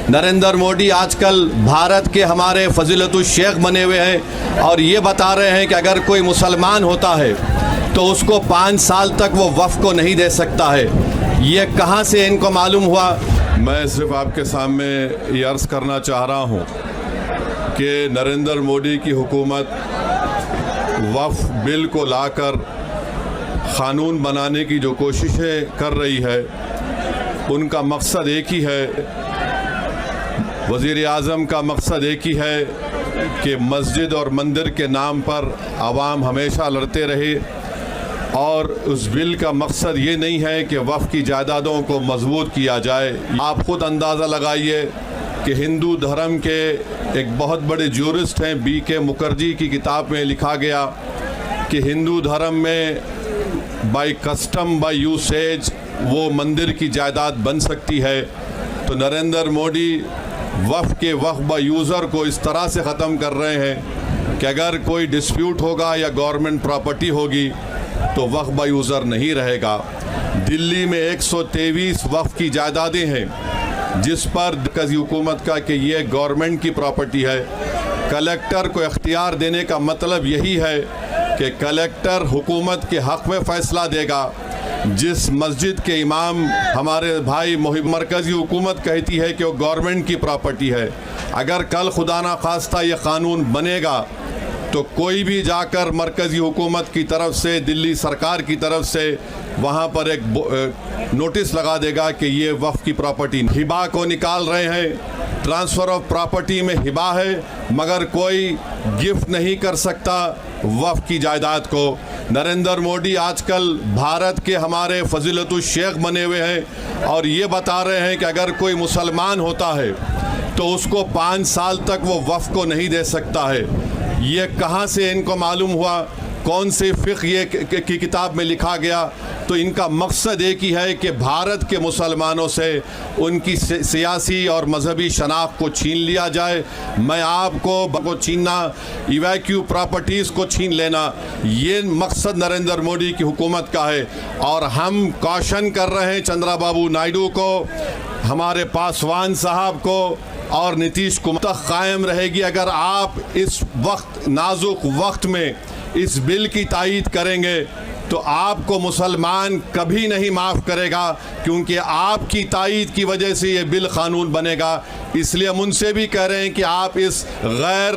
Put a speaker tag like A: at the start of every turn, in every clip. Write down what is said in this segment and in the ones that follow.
A: नरेंद्र मोदी आजकल भारत के हमारे फजीलतुल शेख बने हुए हैं और ये बता रहे हैं कि अगर कोई मुसलमान होता है तो उसको 5 साल तक वो वफ़ को नहीं दे सकता है। ये कहाँ से इनको मालूम हुआ?
B: मैं सिर्फ आपके सामने ये अर्ज़ करना चाह रहा हूँ कि नरेंद्र मोदी की हुकूमत वफ़ बिल को लाकर क़ानून बनाने की जो कोशिशें कर रही है उनका मकसद एक ही है। वज़ीर आज़म का मकसद एक ही है कि मस्जिद और मंदिर के नाम पर आवाम हमेशा लड़ते रहे और उस बिल का मकसद ये नहीं है कि वफ़ की जायदादों को मजबूत किया जाए। आप ख़ुद अंदाज़ा लगाइए कि हिंदू धर्म के एक बहुत बड़े ज्यूरिस्ट हैं B.K. मुखर्जी की किताब में लिखा गया कि हिंदू धर्म में बाय कस्टम बाय यूसेज वो मंदिर की जायदाद बन सकती है। तो नरेंद्र मोदी वफ़ के वफ़ बाय यूज़र को इस तरह से ख़त्म कर रहे हैं कि अगर कोई डिस्प्यूट होगा या गवर्नमेंट प्रॉपर्टी होगी तो वफ़ बाय यूज़र नहीं रहेगा। दिल्ली में 123 वफ़ की जायदादें हैं जिस पर मरकज़ी हुकूमत का कि ये गवर्नमेंट की प्रॉपर्टी है। कलेक्टर को इख्तियार देने का मतलब यही है कि कलेक्टर हुकूमत के हक़ में फ़ैसला देगा। जिस मस्जिद के इमाम हमारे भाई मरकज़ी हुकूमत कहती है कि वो गवर्नमेंट की प्रॉपर्टी है, अगर कल खुदा ना खास्ता ये क़ानून बनेगा तो कोई भी जाकर मरकज़ी हुकूमत की तरफ से दिल्ली सरकार की तरफ से वहाँ पर एक नोटिस लगा देगा कि ये वफ़ की प्रॉपर्टी। हिबा को निकाल रहे हैं, ट्रांसफ़र ऑफ प्रॉपर्टी में हिबा है मगर कोई गिफ्ट नहीं कर सकता वफ़ की जायदाद को। नरेंद्र मोदी आजकल भारत के हमारे फजीलतुल शेख बने हुए हैं और ये बता रहे हैं कि अगर कोई मुसलमान होता है तो उसको 5 साल तक वो वफ़ को नहीं दे सकता है। ये कहाँ से इनको मालूम हुआ? कौन से फ़िक़्ह ये की किताब में लिखा गया? तो इनका मकसद एक ही है कि भारत के मुसलमानों से उनकी सियासी और मजहबी शनाख्त को छीन लिया जाए। मैं आपको छीनना, इवैक्यू प्रॉपर्टीज़ को छीन लेना, ये मकसद नरेंद्र मोदी की हुकूमत का है। और हम कॉशन कर रहे हैं चंद्रबाबू नायडू को, हमारे पासवान साहब को और नीतीश कुमार कायम रहेगी। अगर आप इस वक्त नाजुक वक्त में इस बिल की तायीद करेंगे तो आपको मुसलमान कभी नहीं माफ़ करेगा, क्योंकि आपकी तायीद की वजह से ये बिल क़ानून बनेगा। इसलिए हम उनसे भी कह रहे हैं कि आप इस गैर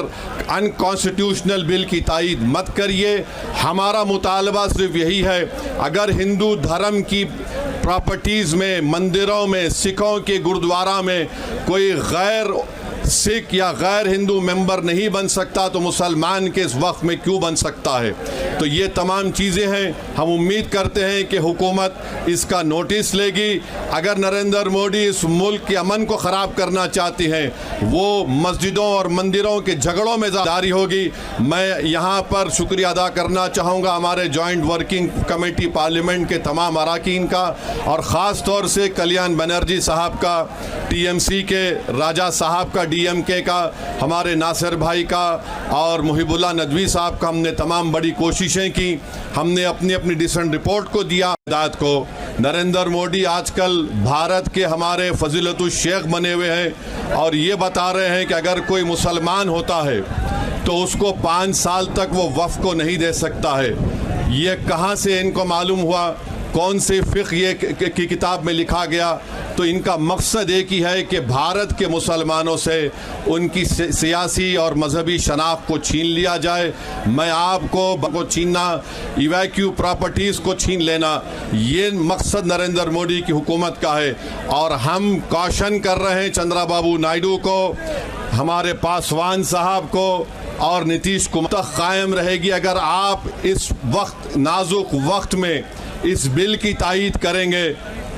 B: अनकॉन्स्टिट्यूशनल बिल की तायीद मत करिए। हमारा मुतालबा सिर्फ यही है, अगर हिंदू धर्म की प्रॉपर्टीज़ में, मंदिरों में, सिखों के गुरुद्वारा में कोई गैर सिख या गैर हिंदू मेंबर नहीं बन सकता तो मुसलमान के इस वक्त में क्यों बन सकता है? तो ये तमाम चीज़ें हैं। हम उम्मीद करते हैं कि हुकूमत इसका नोटिस लेगी। अगर नरेंद्र मोदी इस मुल्क के अमन को ख़राब करना चाहती हैं, वो मस्जिदों और मंदिरों के झगड़ों में जारी होगी। मैं यहाँ पर शुक्रिया अदा करना चाहूँगा हमारे जॉइंट वर्किंग कमेटी पार्लियामेंट के तमाम अरकान का और ख़ास तौर से कल्याण बनर्जी साहब का, TMC के राजा साहब का, DMK का, हमारे नासिर भाई का और मुहिबुल्लाह नदवी साहब का। हमने तमाम बड़ी कोशिशें की, हमने अपनी अपनी डिसेंट रिपोर्ट को दिया दाद को। नरेंद्र मोदी आजकल भारत के हमारे फजीलतुल शेख बने हुए हैं और ये बता रहे हैं कि अगर कोई मुसलमान होता है तो उसको 5 साल तक वो वफ़ को नहीं दे सकता है। ये कहाँ से इनको मालूम हुआ? कौन से फ़िक़्ह ये की किताब में लिखा गया? तो इनका मकसद एक ही है कि भारत के मुसलमानों से उनकी सियासी और मजहबी शनाख्त को छीन लिया जाए। मैं आपको छीनना, इवैक्यू प्रॉपर्टीज़ को छीन लेना, ये मकसद नरेंद्र मोदी की हुकूमत का है। और हम कॉशन कर रहे हैं चंद्रबाबू नायडू को, हमारे पासवान साहब को और नीतीश कुमार कायम रहेगी। अगर आप इस वक्त नाजुक वक्त में इस बिल की तायीद करेंगे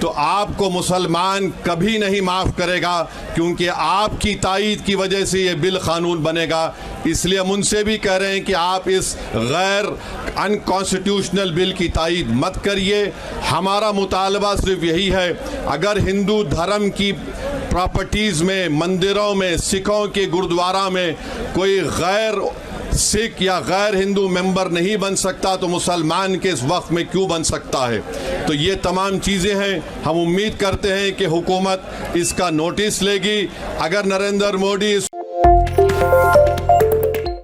B: तो आपको मुसलमान कभी नहीं माफ़ करेगा, क्योंकि आपकी तायीद की वजह से ये बिल क़ानून बनेगा। इसलिए हम उनसे भी कह रहे हैं कि आप इस गैर अनकॉन्स्टिट्यूशनल बिल की तायीद मत करिए। हमारा मुतालबा सिर्फ यही है, अगर हिंदू धर्म की प्रॉपर्टीज़ में, मंदिरों में, सिखों के गुरुद्वारा में कोई गैर
A: सिख या गैर हिंदू मेंबर नहीं बन सकता तो मुसलमान के इस वक्फ में क्यों बन सकता है। तो ये तमाम चीज़ें हैं। हम उम्मीद करते हैं कि हुकूमत इसका नोटिस लेगी। अगर नरेंद्र मोदी